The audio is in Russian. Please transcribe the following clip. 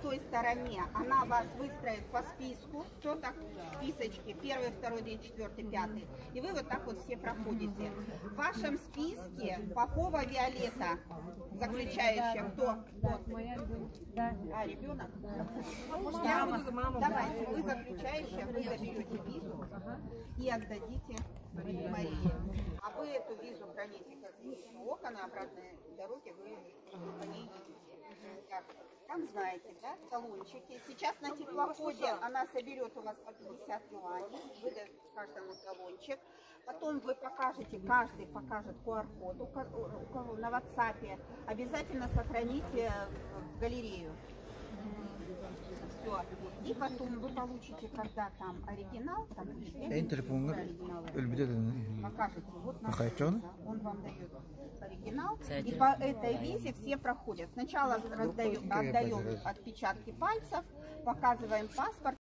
той стороне она вас выстроит по списку, кто так в списочке, 1, 2, 3, 4, 5, и вы вот так вот все проходите. В вашем списке Попова Виолетта, заключающая, кто? А, ребенок? Давайте, вы заключающая, вы заберете визу и отдадите Марии. А вы эту визу храните как залог, а на обратной дороге вы по ней едете. Так, там знаете, да, талончики. Сейчас на теплоходе она соберет у вас по 50 юаней, выдаст каждому талончик. Потом вы покажете, каждый покажет QR-код, у кого на WhatsApp. Обязательно сохраните в галерею. Все. И потом вы получите, когда там оригинал, там покажете, вот наш виза, он вам дает оригинал. И по этой визе все проходят. Сначала отдаем отпечатки пальцев, показываем паспорт.